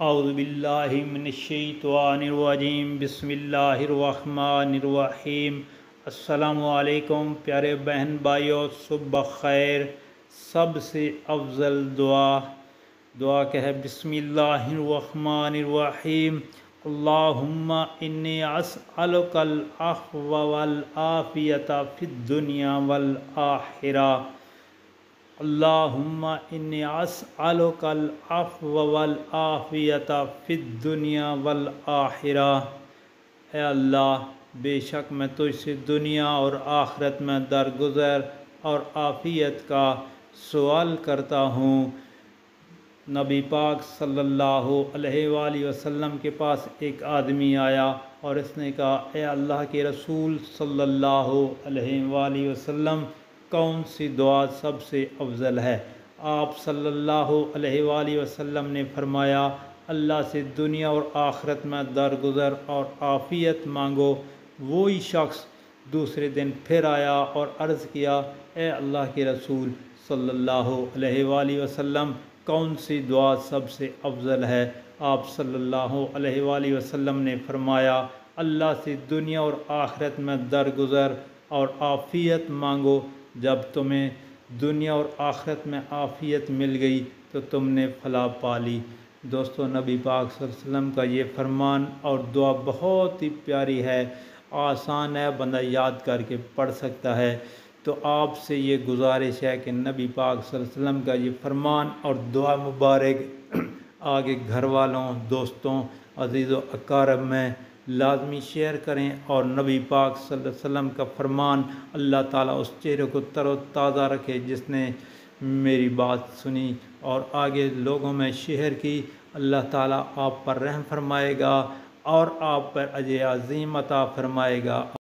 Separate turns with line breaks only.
اعوذ باللہ من الشیطان الرجیم بسم اللہ الرحمن الرحیم۔ السلام علیکم پیارے بہن بھائیو، صبح خیر۔ سب سے افضل دعا کہ ہے بسم اللہ الرحمن الرحیم۔ اللہم انی اسألک العفو والعافیۃ فی الدنیا والآخرہ۔ اللہم انی اسألک العفو والعافیۃ فی الدنیا والآخرہ۔ اے اللہ، بے شک میں تجھ سے دنیا اور آخرت میں درگزر اور عافیت کا سوال کرتا ہوں۔ نبی پاک صلی اللہ علیہ وآلہ وسلم کے پاس ایک آدمی آیا اور اس نے کہا، اے اللہ کے رسول صلی اللہ علیہ وآلہ وسلم، کون سی دعا سب سے افضل ہے؟ آپ صلی اللہ علیہ وآلہ وسلم نے فرمایا، اللہ سے دنیا اور آخرت میں درگزر اور عافیت مانگو۔ وہی شخص دوسرے دن پھر آیا اور عرض کیا، اے اللہ کے رسول صلی اللہ علیہ وآلہ وسلم، کون سی دعا سب سے افضل ہے؟ آپ صلی اللہ علیہ وآلہ وسلم نے فرمایا، اللہ سے دنیا اور آخرت میں درگزر اور عافیت مانگو۔ جب تمہیں دنیا اور آخرت میں عافیت مل گئی تو تم نے فلاح پا لی۔ دوستو، نبی پاک صلی اللہ علیہ وسلم کا یہ فرمان اور دعا بہت ہی پیاری ہے، آسان ہے، بندہ یاد کر کے پڑھ سکتا ہے۔ تو آپ سے یہ گزارش ہے کہ نبی پاک صلی اللہ علیہ وسلم کا یہ فرمان اور دعا مبارک آگے گھر والوں، دوستوں، عزیز و اقارب میں لازمی شیئر کریں، اور نبی پاک صلی اللہ علیہ وسلم کا فرمان اللہ تعالیٰ اس چہرے کو تر و تازہ رکھے جس نے میری بات سنی اور آگے لوگوں میں شیئر کی۔ اللہ تعالیٰ آپ پر رحم فرمائے گا اور آپ پر اجر عظیم عطا فرمائے گا۔